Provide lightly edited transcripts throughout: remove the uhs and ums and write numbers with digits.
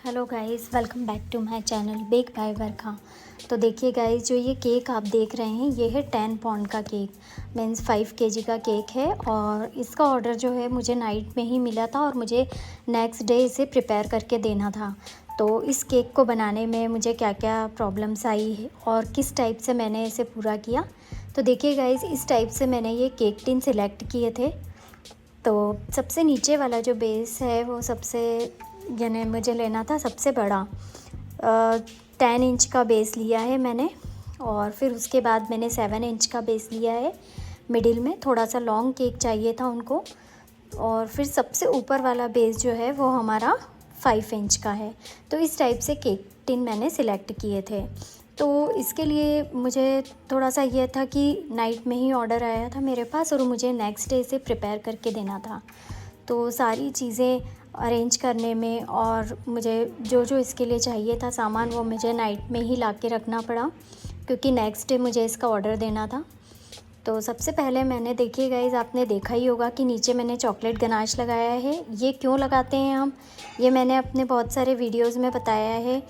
Hello guys, welcome back to my channel bake by Varkha. तो देखिए guys, जो ये केक आप देख रहे हैं ये है 10 पाउंड का केक, मीन्स 5 केजी का केक है। और इसका ऑर्डर जो है मुझे नाइट में ही मिला था और मुझे नेक्स्ट डे इसे प्रिपेयर करके देना था। तो इस केक को बनाने में मुझे क्या क्या प्रॉब्लम्स आई है और किस टाइप से मैंने इसे पूरा किया, तो देखिए गाइस, इस टाइप से मैंने ये केक टिन सिलेक्ट किए थे। तो सबसे नीचे वाला जो बेस है वो सबसे, यानी मुझे लेना था सबसे बड़ा 10 इंच का बेस लिया है मैंने। और फिर उसके बाद मैंने 7 इंच का बेस लिया है। मिडिल में थोड़ा सा लॉन्ग केक चाहिए था उनको। और फिर सबसे ऊपर वाला बेस जो है वो हमारा 5 इंच का है। तो इस टाइप से केक टिन मैंने सिलेक्ट किए थे। तो इसके लिए मुझे थोड़ा सा ये था कि नाइट में ही ऑर्डर आया था मेरे पास और मुझे नेक्स्ट डे इसे प्रिपेयर करके देना था। तो सारी चीज़ें अरेंज करने में और मुझे जो जो इसके लिए चाहिए था सामान, वो मुझे नाइट में ही ला के रखना पड़ा क्योंकि नेक्स्ट डे मुझे इसका ऑर्डर देना था। तो सबसे पहले मैंने, देखिए गाइज़, आपने देखा ही होगा कि नीचे मैंने चॉकलेट गनाश लगाया है। ये क्यों लगाते हैं हम, ये मैंने अपने बहुत सारे वीडियोज़ में बताया है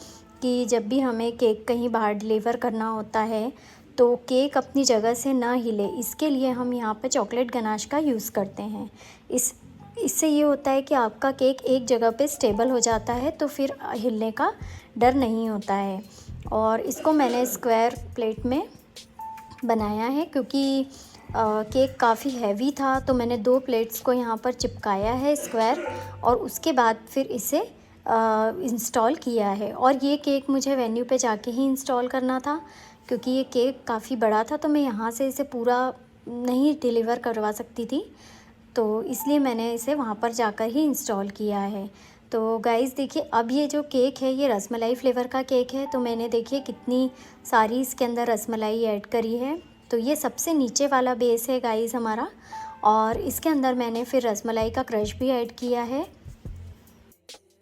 कि जब भी हमें केक कहीं बाहर डिलीवर करना होता है तो केक अपनी जगह से ना हिले, इसके लिए हम यहाँ पे चॉकलेट गनाश का यूज़ करते हैं। इससे ये होता है कि आपका केक एक जगह पे स्टेबल हो जाता है, तो फिर हिलने का डर नहीं होता है। और इसको मैंने स्क्वायर प्लेट में बनाया है क्योंकि केक काफ़ी हैवी था, तो मैंने 2 प्लेट्स को यहाँ पर चिपकाया है स्क्वायर, और उसके बाद फिर इसे इंस्टॉल किया है। और ये केक मुझे वेन्यू पे जाके ही इंस्टॉल करना था क्योंकि ये केक काफ़ी बड़ा था, तो मैं यहाँ से इसे पूरा नहीं डिलीवर करवा सकती थी, तो इसलिए मैंने इसे वहाँ पर जाकर ही इंस्टॉल किया है। तो गाइज़ देखिए, अब ये जो केक है ये रसमलाई फ्लेवर का केक है। तो मैंने, देखिए, कितनी सारी इसके अंदर रसमलाई ऐड करी है। तो ये सबसे नीचे वाला बेस है गाइज़ हमारा, और इसके अंदर मैंने फिर रसमलाई का क्रश भी ऐड किया है।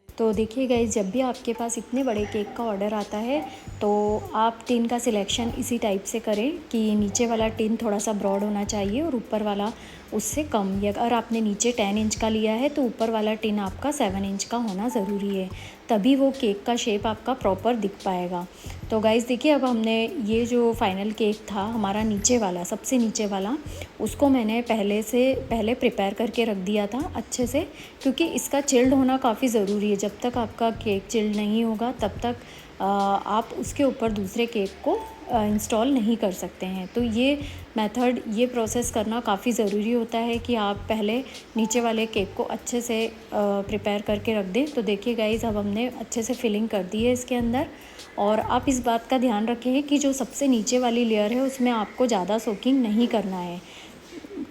तो देखिए गाइज़, जब भी आपके पास इतने बड़े केक का ऑर्डर आता है तो आप टिन का सिलेक्शन इसी टाइप से करें कि नीचे वाला टिन थोड़ा सा ब्रॉड होना चाहिए और ऊपर वाला उससे कम। या अगर आपने नीचे 10 इंच का लिया है तो ऊपर वाला टिन आपका 7 इंच का होना ज़रूरी है, तभी वो केक का शेप आपका प्रॉपर दिख पाएगा। तो गाइज़ देखिए, अब हमने ये जो फाइनल केक था हमारा नीचे वाला, सबसे नीचे वाला, उसको मैंने पहले प्रिपेयर करके रख दिया था अच्छे से, क्योंकि इसका चिल्ड होना काफ़ी ज़रूरी है। जब तक आपका केक चिल्ड नहीं होगा तब तक आप उसके ऊपर दूसरे केक को इंस्टॉल नहीं कर सकते हैं। तो ये मेथड, ये प्रोसेस करना काफ़ी ज़रूरी होता है कि आप पहले नीचे वाले केक को अच्छे से प्रिपेयर करके रख दें। तो देखिए गाइज़, अब हमने अच्छे से फिलिंग कर दी है इसके अंदर। और आप इस बात का ध्यान रखें कि जो सबसे नीचे वाली लेयर है उसमें आपको ज़्यादा सोकिंग नहीं करना है,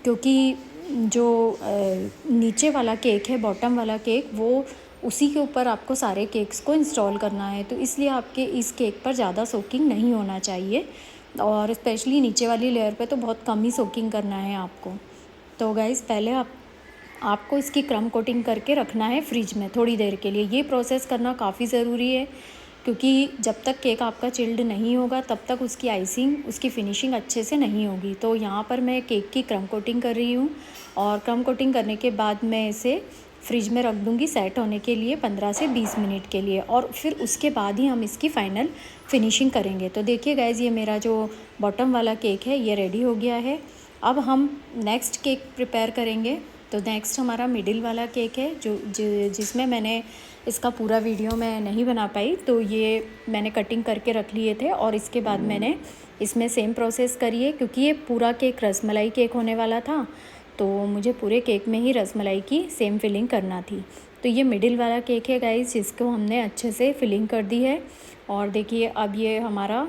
क्योंकि जो नीचे वाला केक है, बॉटम वाला केक, वो उसी के ऊपर आपको सारे केक्स को इंस्टॉल करना है। तो इसलिए आपके इस केक पर ज़्यादा सोकिंग नहीं होना चाहिए, और स्पेशली नीचे वाली लेयर पे तो बहुत कम ही सोकिंग करना है आपको। तो गाइज़, पहले आपको इसकी क्रम कोटिंग करके रखना है फ्रिज में थोड़ी देर के लिए। ये प्रोसेस करना काफ़ी ज़रूरी है क्योंकि जब तक केक आपका चिल्ड नहीं होगा तब तक उसकी आइसिंग, उसकी फिनिशिंग अच्छे से नहीं होगी। तो यहाँ पर मैं केक की क्रम कोटिंग कर रही हूँ, और क्रम कोटिंग करने के बाद मैं इसे फ्रिज में रख दूँगी सेट होने के लिए 15 से 20 मिनट के लिए, और फिर उसके बाद ही हम इसकी फ़ाइनल फिनिशिंग करेंगे। तो देखिए गाइज़, ये मेरा जो बॉटम वाला केक है ये रेडी हो गया है। अब हम नेक्स्ट केक प्रिपेयर करेंगे। तो नेक्स्ट हमारा मिडिल वाला केक है, जिसमें मैंने इसका पूरा वीडियो मैं नहीं बना पाई, तो ये मैंने कटिंग करके रख लिए थे। और इसके बाद मैंने इसमें सेम प्रोसेस करी है, क्योंकि ये पूरा केक रसमलाई केक होने वाला था, तो मुझे पूरे केक में ही रसमलाई की सेम फिलिंग करना थी। तो ये मिडिल वाला केक है गाइस, जिसको हमने अच्छे से फिलिंग कर दी है। और देखिए, अब ये हमारा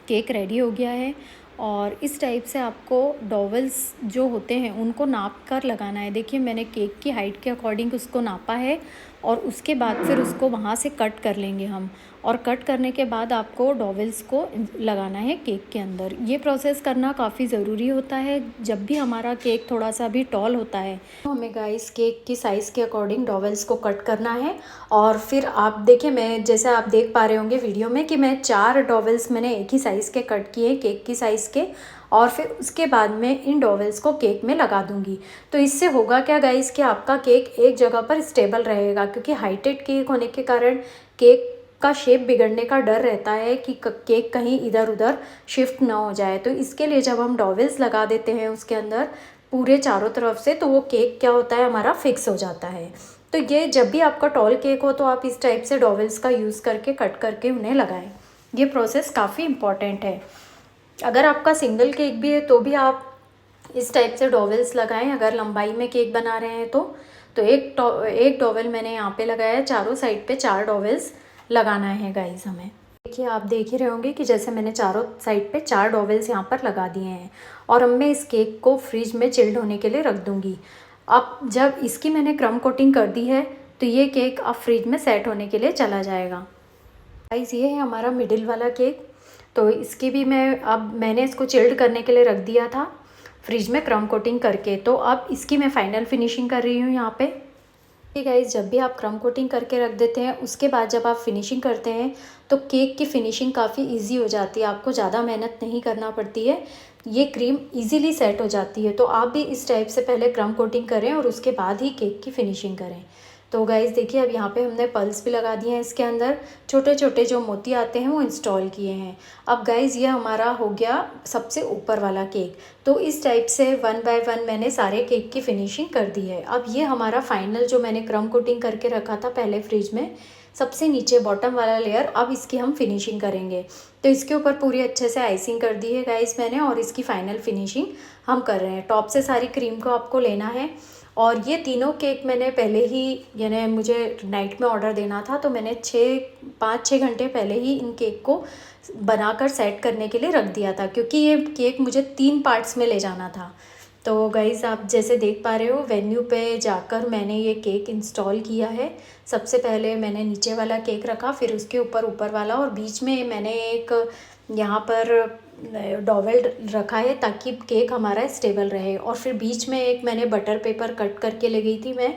केक रेडी हो गया है। और इस टाइप से आपको डॉवल्स जो होते हैं उनको नाप कर लगाना है। देखिए, मैंने केक की हाइट के अकॉर्डिंग उसको नापा है, और उसके बाद फिर उसको वहाँ से कट कर लेंगे हम। और कट करने के बाद आपको डॉवल्स को लगाना है केक के अंदर। ये प्रोसेस करना काफ़ी ज़रूरी होता है जब भी हमारा केक थोड़ा सा भी टॉल होता है, तो हमें गाइस केक की साइज़ के अकॉर्डिंग डॉवल्स को कट करना है। और फिर आप देखिए, मैं, जैसे आप देख पा रहे होंगे वीडियो में, कि मैं 4 डॉवल्स मैंने एक ही साइज़ के कट किए, केक की साइज़ के। और फिर उसके बाद में इन डॉवेल्स को केक में लगा दूंगी। तो इससे होगा क्या गाइस कि आपका केक एक जगह पर स्टेबल रहेगा, क्योंकि हाइटेड केक होने के कारण केक का शेप बिगड़ने का डर रहता है कि केक कहीं इधर उधर शिफ्ट ना हो जाए। तो इसके लिए जब हम डॉवेल्स लगा देते हैं उसके अंदर पूरे चारों तरफ से, तो वो केक क्या होता है हमारा फिक्स हो जाता है। तो ये जब भी आपका टॉल केक हो तो आप इस टाइप से डॉवेल्स का यूज़ करके कट करके उन्हें लगाएं। ये प्रोसेस काफ़ी इम्पॉर्टेंट है। अगर आपका सिंगल केक भी है तो भी आप इस टाइप से डॉवेल्स लगाएं। अगर लंबाई में केक बना रहे हैं तो एक डॉवेल मैंने यहाँ पे लगाया है, चारों साइड पे 4 डॉवेल्स लगाना है गाइस हमें। देखिए आप देख ही रहे होंगे कि जैसे मैंने चारों साइड पे 4 डॉवेल्स यहाँ पर लगा दिए हैं। और अब मैं इस केक को फ्रिज में चिल्ड होने के लिए रख दूँगी। अब जब इसकी मैंने क्रम कोटिंग कर दी है तो ये केक अब फ्रिज में सेट होने के लिए चला जाएगा। गाइस ये है हमारा मिडिल वाला केक। तो इसकी भी मैंने इसको चिल्ड करने के लिए रख दिया था फ्रिज में क्रम कोटिंग करके। तो अब इसकी मैं फाइनल फिनिशिंग कर रही हूँ यहाँ पे। गाइस जब भी आप क्रम कोटिंग करके रख देते हैं उसके बाद जब आप फिनिशिंग करते हैं तो केक की फिनिशिंग काफ़ी इजी हो जाती है, आपको ज़्यादा मेहनत नहीं करना पड़ती है, ये क्रीम इजीली सेट हो जाती है। तो आप भी इस टाइप से पहले क्रम कोटिंग करें और उसके बाद ही केक की फिनिशिंग करें। तो गाइस देखिए अब यहाँ पे हमने पल्स भी लगा दिए हैं, इसके अंदर छोटे छोटे जो मोती आते हैं वो इंस्टॉल किए हैं। अब गाइस ये हमारा हो गया सबसे ऊपर वाला केक। तो इस टाइप से 1 बाय 1 मैंने सारे केक की फिनिशिंग कर दी है। अब ये हमारा फाइनल जो मैंने क्रम कोटिंग करके रखा था पहले फ्रिज में, सबसे नीचे बॉटम वाला लेयर, अब इसकी हम फिनिशिंग करेंगे। तो इसके ऊपर पूरी अच्छे से आइसिंग कर दी है गाइस मैंने, और इसकी फाइनल फिनिशिंग हम कर रहे हैं। टॉप से सारी क्रीम को आपको लेना है। और ये तीनों केक मैंने पहले ही, यानी मुझे नाइट में ऑर्डर देना था तो मैंने 5-6 घंटे पहले ही इन केक को बनाकर सेट करने के लिए रख दिया था, क्योंकि ये केक मुझे 3 पार्ट्स में ले जाना था। तो गाइज़ आप जैसे देख पा रहे हो वेन्यू पे जाकर मैंने ये केक इंस्टॉल किया है। सबसे पहले मैंने नीचे वाला केक रखा, फिर उसके ऊपर वाला, और बीच में मैंने एक यहाँ पर डॉवेल रखा है ताकि केक हमारा स्टेबल रहे। और फिर बीच में एक मैंने बटर पेपर कट करके ले गई थी मैं,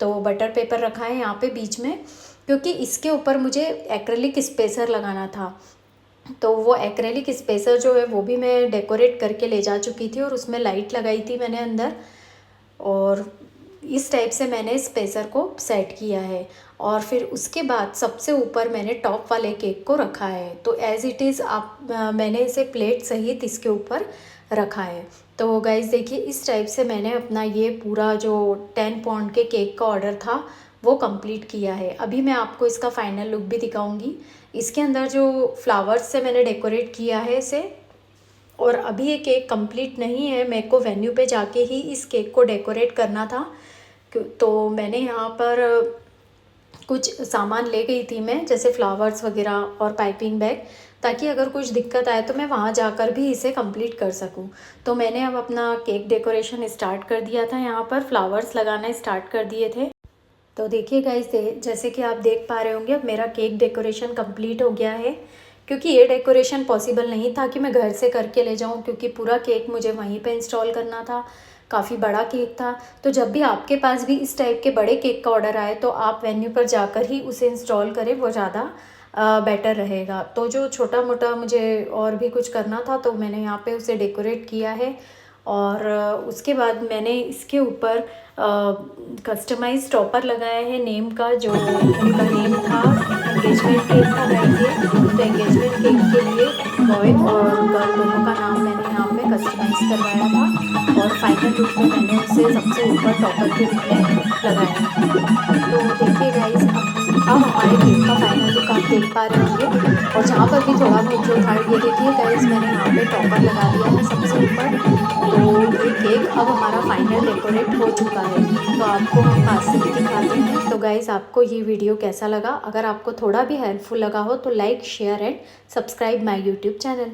तो बटर पेपर रखा है यहाँ पे बीच में, क्योंकि इसके ऊपर मुझे एक्रेलिक स्पेसर लगाना था। तो वो एक्रेलिक स्पेसर जो है वो भी मैं डेकोरेट करके ले जा चुकी थी और उसमें लाइट लगाई थी मैंने अंदर, और इस टाइप से मैंने स्पेसर को सेट किया है। और फिर उसके बाद सबसे ऊपर मैंने टॉप वाले केक को रखा है। तो एज़ इट इज़ मैंने इसे प्लेट सहित इसके ऊपर रखा है। तो गाइज़ देखिए इस टाइप से मैंने अपना ये पूरा जो 10 पाउंड के केक का ऑर्डर था वो कंप्लीट किया है। अभी मैं आपको इसका फाइनल लुक भी दिखाऊंगी। इसके अंदर जो फ्लावर्स से मैंने डेकोरेट किया है इसे, और अभी ये केक कंप्लीट नहीं है, मेरे को वेन्यू पे जाके ही इस केक को डेकोरेट करना था। तो मैंने यहाँ पर कुछ सामान ले गई थी मैं, जैसे फ्लावर्स वगैरह और पाइपिंग बैग, ताकि अगर कुछ दिक्कत आए तो मैं वहाँ जाकर भी इसे कंप्लीट कर सकूँ। तो मैंने अब अपना केक डेकोरेशन स्टार्ट कर दिया था, यहाँ पर फ्लावर्स लगाना स्टार्ट कर दिए थे। तो देखिए गाइस जैसे कि आप देख पा रहे होंगे अब मेरा केक डेकोरेशन कंप्लीट हो गया है, क्योंकि ये डेकोरेशन पॉसिबल नहीं था कि मैं घर से करके ले जाऊँ, क्योंकि पूरा केक मुझे वहीं पे इंस्टॉल करना था, काफ़ी बड़ा केक था। तो जब भी आपके पास भी इस टाइप के बड़े केक का ऑर्डर आए तो आप वेन्यू पर जाकर ही उसे इंस्टॉल करें, वो ज़्यादा बेटर रहेगा। तो जो छोटा मोटा मुझे और भी कुछ करना था तो मैंने यहाँ पे उसे डेकोरेट किया है। और उसके बाद मैंने इसके ऊपर कस्टमाइज टॉपर लगाया है नेम का, जो उनका नेम था, एंगेजमेंट केक था गाइस ये। तो एंगेजमेंट केक के लिए बॉय और गर्ल दोनों का नाम मैंने यहाँ पे कस्टमाइज करवाया था, और फाइनल लुक में मैंने उसे सबसे ऊपर टॉपर के रूप में लगाया। तो देखिए गाइस अब हमारे केक का फाइनल लुक आप देख पा रहे होंगे। और जहाँ पर भी थोड़ा बहुत जो था, ये देखिए गाइस मैंने यहाँ पे टॉपर लगा दिया है सबसे ऊपर। तो ये केक अब हमारा फाइनल डेकोरेट हो चुका है। तो आपको हम पास से भी दिखाते हैं। तो गाइस आपको ये वीडियो कैसा लगा? अगर आपको थोड़ा भी हेल्पफुल लगा हो तो like, share and subscribe my YouTube channel.